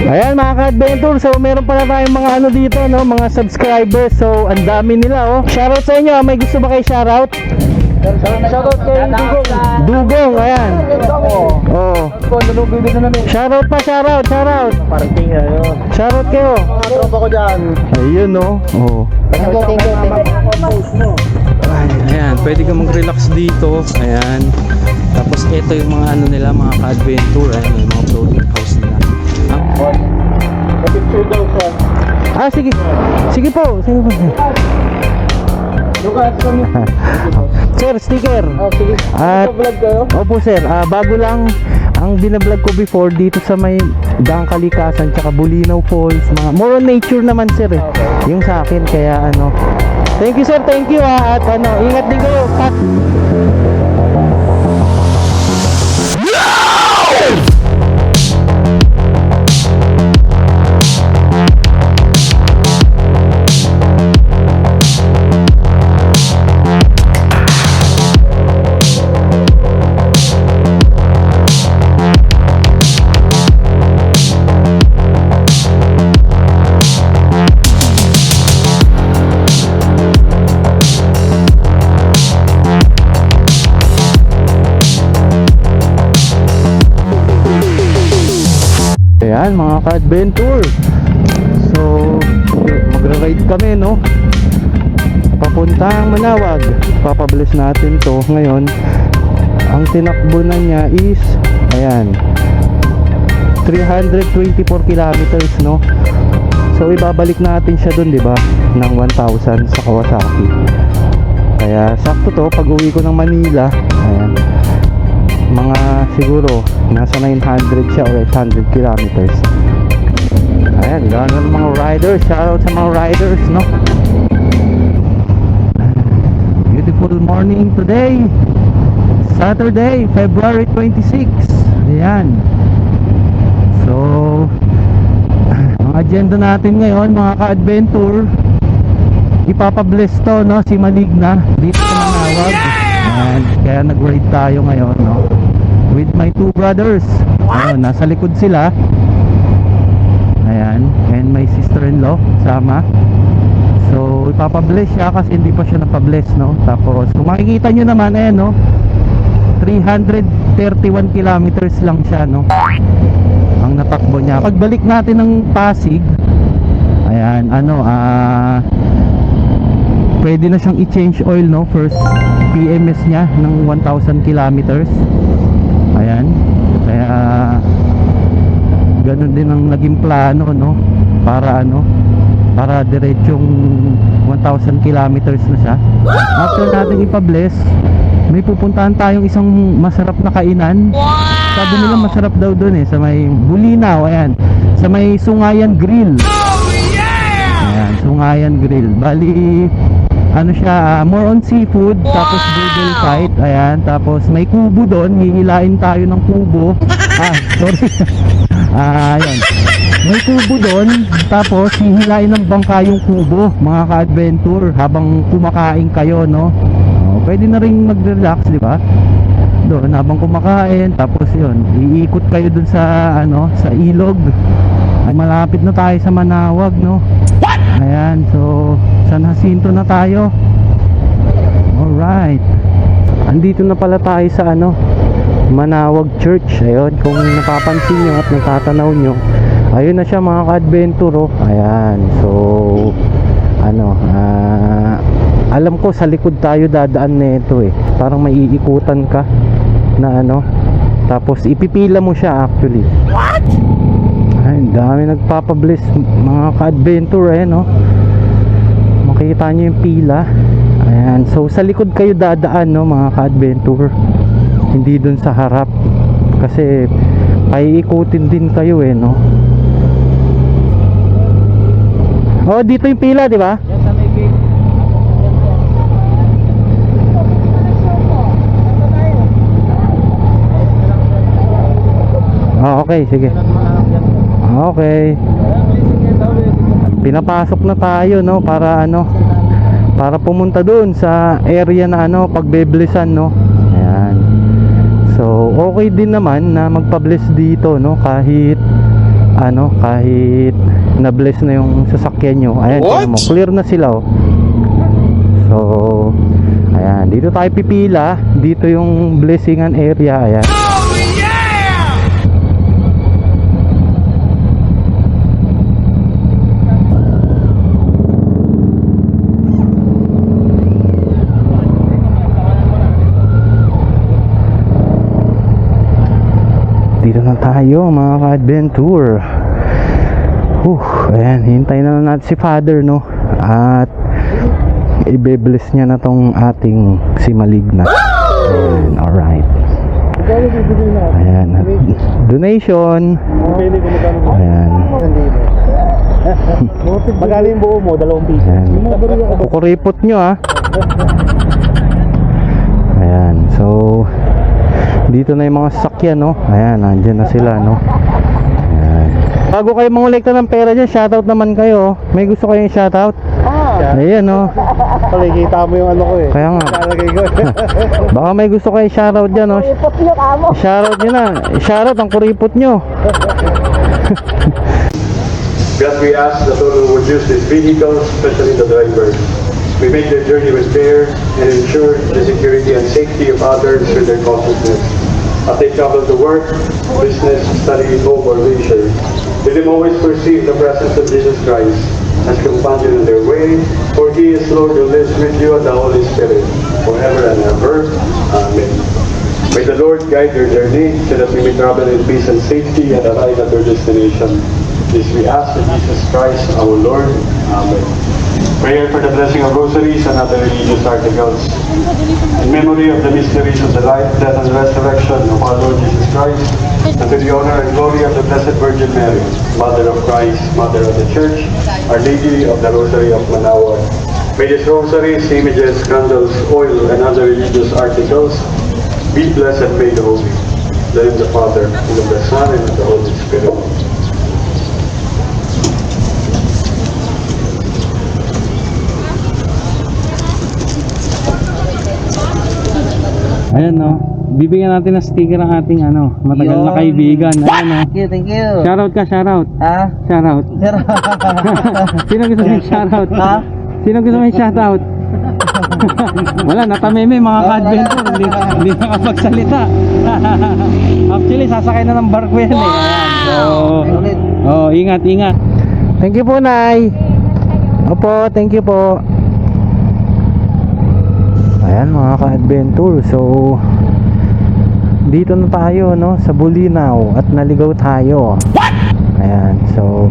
Ayan mga ka-adventure, so meron pala tayong mga ano dito, no, mga subscribers. So ang dami nila, oh. Shoutout sa inyo, may gusto ba kayo shoutout? Shoutout kay Dugong. Dugong, ayan. Oh. Shoutout pa, shoutout. Parating yun. Shoutout kayo. Mga tropa ko dyan. Ayun, no. Oh. Thank you. Ay, ayan, pwede ka mag-relax dito. Ayan. Tapos ito yung mga ano nila, mga ka-adventure. Ayan, yung mga floating house nila. Kapicture daw siya. Ah, sige. Sige po. Lukas kami. Sir, sticker. Sige. At, Vlog kayo? opo sir, bago lang ang binablog ko before dito sa may Daang Kalikasan tsaka Bulinaw Falls, mga more on nature naman sir eh. Yung sa akin, kaya ano. Thank you sir, thank you at ano, ingat din kayo. Cut. Ayan mga ka-adventure, so magra-ride kami, no, papuntang Manawag. Papabilis natin to ngayon. Ang tinakbo na niya is ayan 324 kilometers, no. So ibabalik natin siya dun, di ba, ng 1,000 sa Kawasaki. Kaya sakto to pag uwi ko ng Manila. Ayan, mga siguro nasa 900 siya or 800 kilometers. Ayan, gano'n mga riders. Shoutout sa mga riders, no. Beautiful morning today, Saturday, February 26. Ayan. So ang agenda natin ngayon mga ka-adventure, ipapabless to, no, si Maligna dito sa Manawag. Ayan, kaya nag-ride tayo ngayon, no, with my two brothers. Ayun, nasa likod sila. Ayan, and my sister-in-law sama. So ipapabless siya kasi hindi pa siya napabless, no. Tapos kung makikita nyo naman, ayan, no, 331 kilometers lang siya, no, ang natakbo niya. Pagbalik natin ng Pasig, ayan, ano, pwede na siyang i-change oil, no, first PMS niya ng 1,000 kilometers. Ayan, kaya ganun din ang naging plano, no, para ano, para diretsong 1,000 kilometers na siya. After natin ipa-bless, may pupuntahan tayong isang masarap na kainan. Sabi nila masarap daw dun eh, sa may Bulinaw. Ayan, sa may Sungayan Grill. Ayan, Sungayan Grill. Bali ano siya, more on seafood, tapos budel fight. Ayan, tapos may kubo doon, hihilain tayo ng kubo. Sorry. Ayun, may kubo doon, tapos hihilain ng bangka yung kubo, mga ka-adventure, habang kumakain kayo, no. Pwede na rin mag-relax, di ba, doon habang kumakain. Tapos yun, iikot kayo doon sa ano, sa ilog. Ay, malapit na tayo sa Manawag, no. Ayan, so San Jacinto na tayo. Alright, andito na pala tayo sa ano, Manawag Church. Ayun, kung napapansin nyo at natatanaw nyo, ayun na siya mga ka-adventure, oh. Ayan, so ano, alam ko sa likod tayo dadaan nito eh. Parang may iikutan ka na ano, tapos ipipila mo siya actually. What? Ay, dami nagpapabliss mga ka-adventure, eh, no. Makita nyo yung pila. Ayan, so sa likod kayo dadaan, no, mga ka-adventure, hindi dun sa harap, kasi paiikutin din kayo, eh, no. Oh, dito yung pila, di ba? Yan sa may gate. Oh, okay, sige. Okay. Pinapasok na tayo, no, para ano, para pumunta doon sa area na ano, pagbeblisan, no. Ayan. So okay din naman na magpa-bless dito, no, kahit ano, kahit na-bless na yung sasakyan nyo. Ayan, tingnan mo, clear na sila, oh. So, ayan, dito tayo pipila. Dito yung blessingan area. Ayan. Dito na tayo mga ka-adventure. Ayan, hintayin na lang natin si Father, no? At i-bless niya na tong ating si Maligna. Ayan, alright. Ayan, donation. Ayan. Magkano yung buo mo? 2 piso. Ayan. Kukuripot nyo, ah. Ayan, so dito na yung mga sasakyan, no? Ayan, nandyan na sila, no? Ayan. Bago kayo mangolekta ng pera dyan, shoutout naman kayo. May gusto kayong shoutout? Ayan, no? Kita mo yung ano ko eh. Kaya nga. Lalagay ko. Baka may gusto kayo shoutout dyan, no? Shoutout nyo na. Shoutout ang kuripot nyo. God, we ask that all who would use this vehicle, especially the driver, we make their journey with care and ensure the security and safety of others with their consciousness. As they travel to work, business, study, home, or leisure, let them always perceive the presence of Jesus Christ as companion in their way, for He is Lord who lives with you and the Holy Spirit, forever and ever. Amen. May the Lord guide your journey so that we may travel in peace and safety and arrive at our destination. This we ask in Jesus Christ our Lord. Amen. Prayer for the blessing of rosaries and other religious articles. In memory of the mysteries of the life, death, and resurrection of our Lord Jesus Christ, and to the honor and glory of the Blessed Virgin Mary, Mother of Christ, Mother of the Church, Our Lady of the Rosary of Manaoag. May these rosaries, images, candles, oil, and other religious articles be blessed and made holy. In the name of the Father, and of the Son, and of the Holy Spirit. Ayan, no? Bibigyan natin ng sticker ang ating ano, matagal na kaibigan. Ayan, no? Thank you. Shoutout ka, shoutout. Ha? Shoutout. Sino gusto may shoutout? Ha? Sino gusto may shoutout? Wala, natameme mga ka-adventure. Hindi nakapagsalita. Actually, sasakay na ng barko yan, eh. So, ingat, ingat. Thank you po, Nay. Opo, thank you po. Ayan mga ka-adventure. So dito na tayo, no, sa Bulinaw at naligaw tayo. What? Ayan, so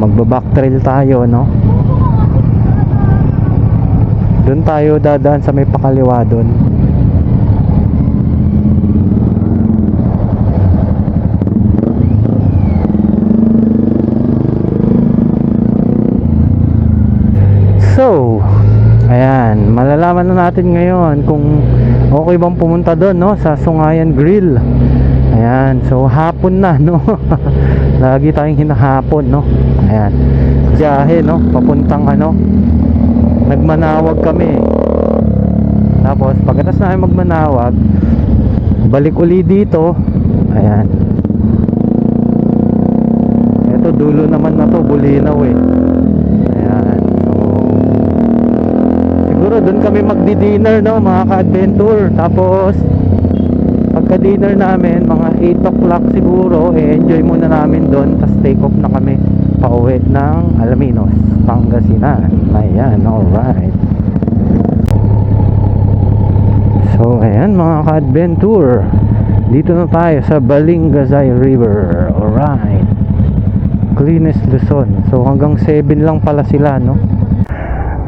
magba-back trail tayo, no. Doon tayo dadaan sa may pakaliwa doon. So ayan, malalaman na natin ngayon kung okay bang pumunta doon, no, sa Sungayan Grill. Ayan, so hapon na, no. Lagi tayong hinahapon, no. Ayan, biyahe, no, papuntang ano, Nagmanawag kami. Tapos pagkatapos na magmanawag, balik uli dito. Ayan, ito dulo naman na to, Bulinaw eh. Siguro doon kami magdi-dinner, no, mga ka-adventure. Tapos pagka-dinner namin mga 8 o'clock siguro, enjoy muna namin doon. Tapos take off na kami pauwi ng Alaminos, Pangasinan. Ayan, alright. So ayan mga ka-adventure, dito na tayo sa Balingazay River. Alright, Clines, Luzon. So hanggang 7 lang pala sila, no.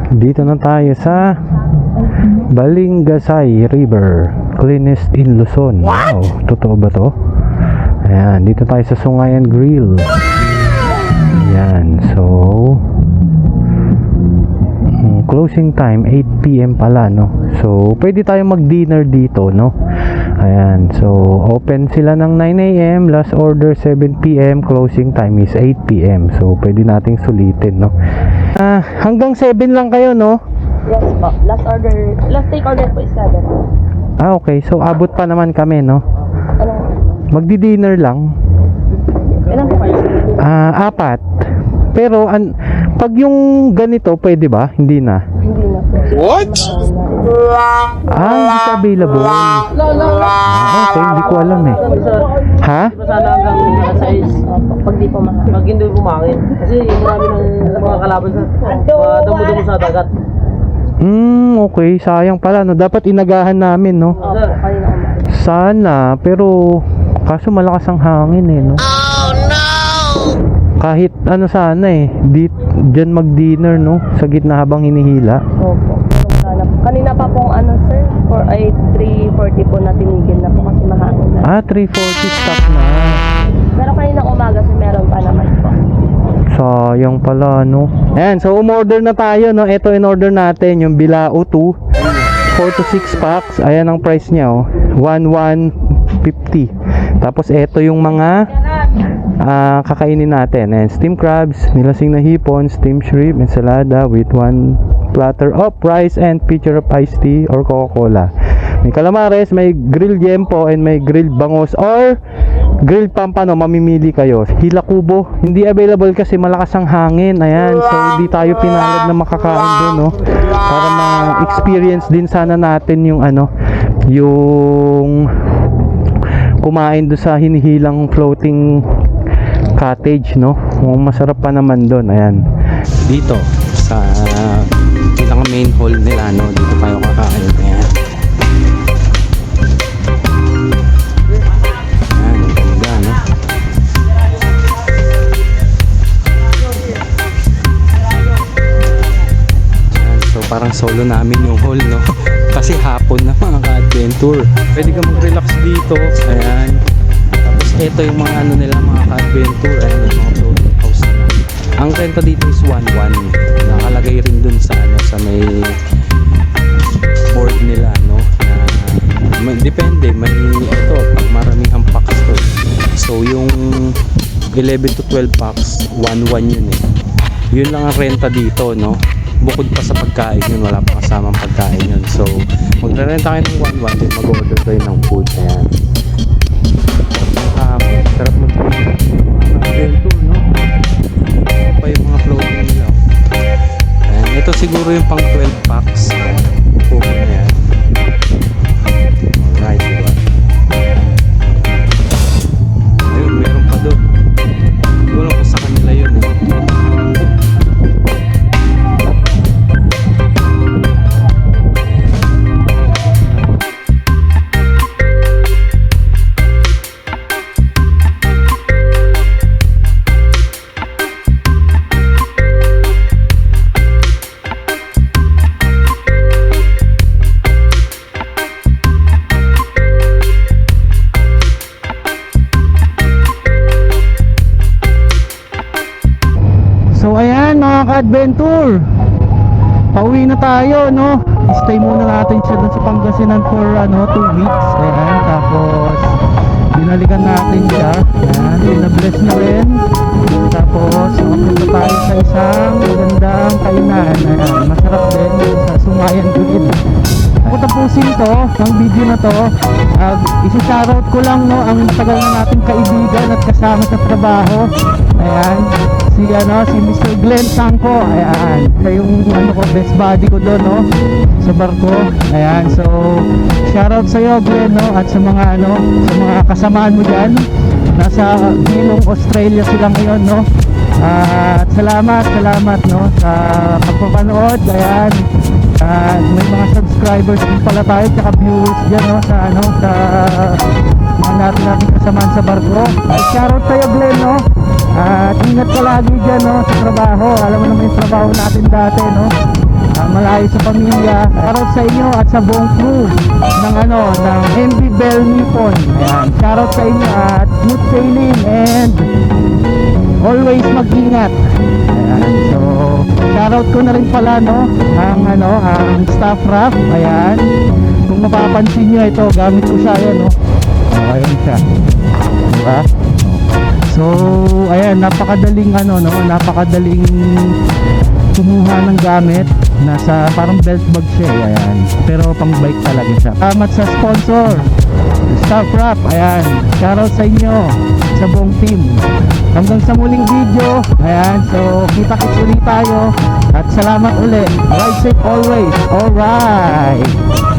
Dito na tayo sa Balingazay River, Clines in Luzon. Wow, totoo ba to? Ayan, dito tayo sa Sungayan Grill. Ayan, so closing time 8 PM pala, no. So pwede tayo mag-dinner dito, no. Ayan, so open sila ng 9 AM, last order 7 PM, closing time is 8 PM. So pwede nating sulitin, no. Hanggang 7 lang kayo, no? Yes po. Last take order po is 7. Okay, so abot pa naman kami, no. Anong? Magdi-dinner lang. Ilan po kayo? Apat. Pero pag yung ganito, pwede ba? Hindi na. Hindi na po. What? Hindi siya available. Okay, hindi ko alam eh. Ha? Sana hanggang alas 6 Pag di po mahal. pag hindi bumangin. Kasi marami ng mga kalaban sa damo-damo sa dagat. Okay. Sayang pala, no? Dapat inagahan namin, no? Sir, Kanina umalis. Sana, pero kaso malakas ang hangin eh, no? Oh no! Kahit ano sana eh, dyan mag-dinner, no? Sa gitna habang hinihila. Opo. Sana. Kanina pa pong sir, 3:40 po na tinigil na po kasi mahangin na. 3:40 stop na. Pero kanina umaga sir, meron pa naman po. Sayang pala, no? Ayan, so umorder na tayo, no? Ito in-order natin, yung Bilao 2. 4 to 6 packs. Ayan ang price niya, oh. 1150. Tapos ito yung mga kakainin natin. Ayan, steamed crabs, nilasing na hipon, steamed shrimp, ensalada with 1 platter of rice and pitcher of iced tea or Coca-Cola. May calamares, may grilled yempo, and may grilled bangos or grilled pampano. Mamimili kayo. Hila kubo, hindi available kasi malakas ang hangin. Ayan, so hindi tayo pinalad na makakain doon, no? Para ma-experience din sana natin yung yung kumain doon sa hinihilang floating cottage, no? Masarap pa naman doon. Ayan, dito sa pinaka main hall nila, no? Dito tayo kakain. Ayan. Ayan, ang ganda, no? Ayan, so parang solo namin yung hall, no? Kasi hapon na, mga ka-adventure. Pwede ka mag-relax dito. Ayan. Tapos ito yung mga nila, mga ka-adventure. Ayan, yung mga floating house nila. Ang renta dito is 1-1. Nakalagay rin dun sa sa may board nila, no? Depende, may ito, pag maraming hampaks to. So yung 11 to 12 packs, 1-1 yun eh. Yun lang ang renta dito, no? Bukod pa sa pagkain yun, wala pa kasamang pagkain yun. So magre-renta kayo ng 1-1, then mag-order kayo ng food. Ayan. Sarap mag-adventure, no? Pa yung mga floating nila. Ayan. Ito siguro yung pang 12 packs. Upo mo na yan. Alright, diba? Ayun, meron pa doon. Siguro ko sa kanila yun eh. So ayan mga ka-adventure, pauwi na tayo, no? Stay muna natin siya dun sa Pangasinan for 2 weeks. Ayan, tapos binalikan natin siya. Ayan, pinabless na rin. Tapos nakapunta tayo sa isang magandang kainan. Ayan, masarap din sa Sumayan Gulid. Ako tapusin to, ng video na to. Isi-shoutout ko lang, no, ang tagal na nating kaibigan at kasama sa trabaho. Ayan, si Mr. Glenn Sangko. Ayan, siya yung best buddy ko doon, no, sa barko. Ayan, so shoutout sa iyo, Glenn, no, at sa mga sa mga kasamaan mo diyan. Nasa Bilong, Australia sila ngayon, no. At salamat, no, sa pagpapanood. Ayan. May mga subscribers din pala tayo, tsaka viewers dyan, no, sa mga natin kasamaan sa barko. Shoutout sa'yo, Glenn, no. At ingat ka lagi dyan, no, sa trabaho. Alam mo naman yung trabaho natin dati, no. Malayo sa pamilya. Shoutout sa inyo at sa buong crew ng MV Bell Nippon. Ayan, shoutout sa inyo at smooth sailing and always mag-ingat. Ayan, so shoutout ko na rin pala, no, ang staff raft. Ayan, kung mapapansin nyo, ito gamit ko siya, yan, no. Ayan siya, diba? So ayan, napakadaling napakadaling kumuha ng gamit. Nasa parang belt bag siya, ayan, pero pang bike talaga siya. Salamat sa sponsor Starcraft, ayan, shoutout sa inyo, sa buong team. Hanggang sa muling video, ayan, so kita-kits ulit tayo, at salamat ulit. Ride safe always, alright.